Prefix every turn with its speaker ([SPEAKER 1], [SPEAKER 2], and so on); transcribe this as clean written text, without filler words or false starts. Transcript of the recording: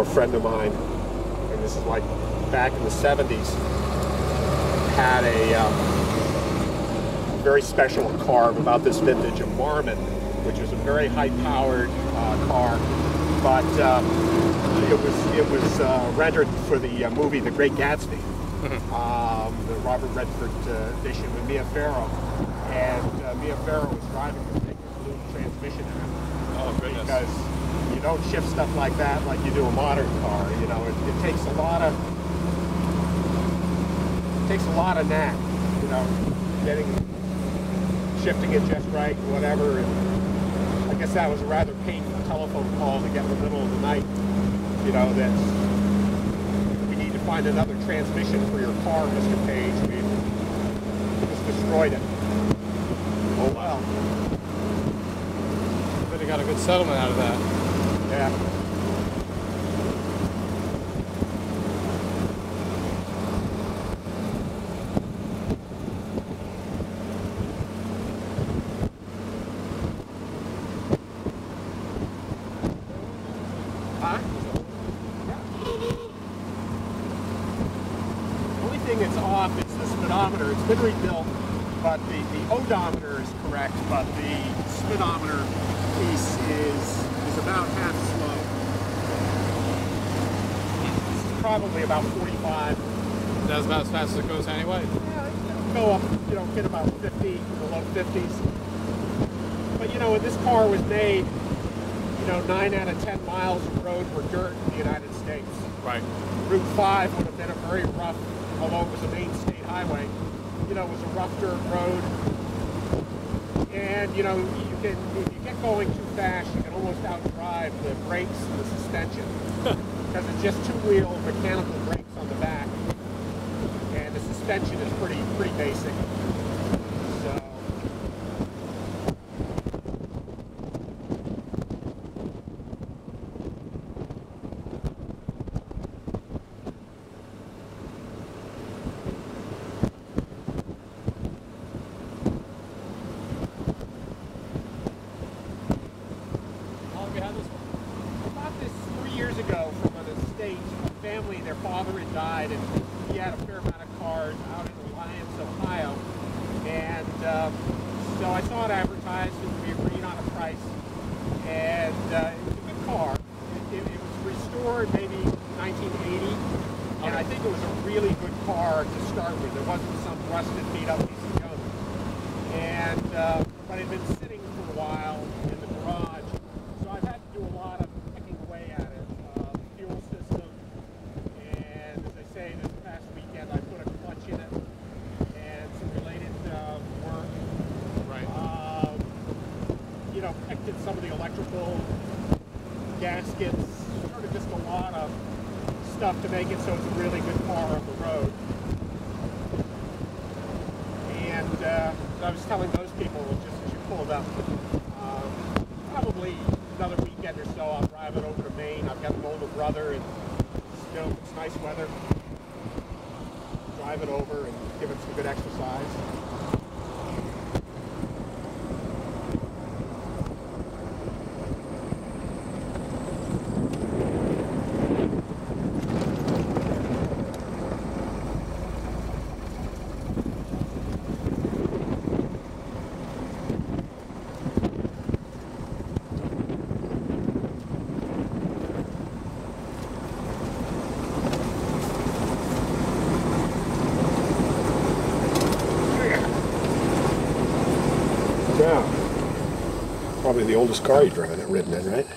[SPEAKER 1] friend of mine, and this is like back in the 70s, had a very special car about this vintage, a Marmon, which was a very high-powered car, but it was rendered for the movie The Great Gatsby, the Robert Redford edition with Mia Farrow, and Mia Farrow was driving this big blue transmission in it.
[SPEAKER 2] Oh goodness!
[SPEAKER 1] Because you don't shift stuff like that like you do a modern car. You know, it takes a lot of knack. You know, shifting it just right, whatever. And I guess that was a rather painful telephone call to get in the middle of the night. You know, that we need to find another transmission for your car, Mr. Page. We just destroyed it. Oh well.
[SPEAKER 2] But they got a good settlement out of that.
[SPEAKER 1] Yeah. Huh? The only thing that's off is the speedometer. It's been rebuilt, but the odometer is correct, but the speedometer piece is about half slow. This is probably about 45.
[SPEAKER 2] That's about as fast as it goes anyway?
[SPEAKER 1] Yeah, go up, you know, hit about 50, in the low 50s. But you know, when this car was made, you know, 9 out of 10 miles of road were dirt in the United States.
[SPEAKER 2] Right.
[SPEAKER 1] Route 5 would have been a very rough, although it was a main state highway, you know, it was a rough dirt road. And, you know, if you get going too fast, you can almost outdrive the brakes and the suspension. Because it's just two-wheel mechanical brakes on the back. And the suspension is pretty basic. So. Years ago from an estate, a family, their father had died, and he had a fair amount of cars out in Alliance, Ohio. And so I saw it advertised, and we agreed on a price. And it was a good car. It was restored maybe 1980, and I think it was a really good car to start with. It wasn't some rusted, beat-up piece of junk. And but it had been sitting for a while in the garage, so I've had to do a lot of picking away at it. Fuel system, and as I say, this past weekend I put a clutch in it and some related work.
[SPEAKER 2] Right.
[SPEAKER 1] You know, connected some of the electrical gaskets, sort of just a lot of stuff to make it so it's a really good car on the road. And I was telling those people, just as you pulled up, probably another weekend or so I'll drive it over to Maine. I've got an older brother, and you know, it's nice weather. Drive it over and give it some good exercise. Yeah. Probably the oldest car you've ridden in, right?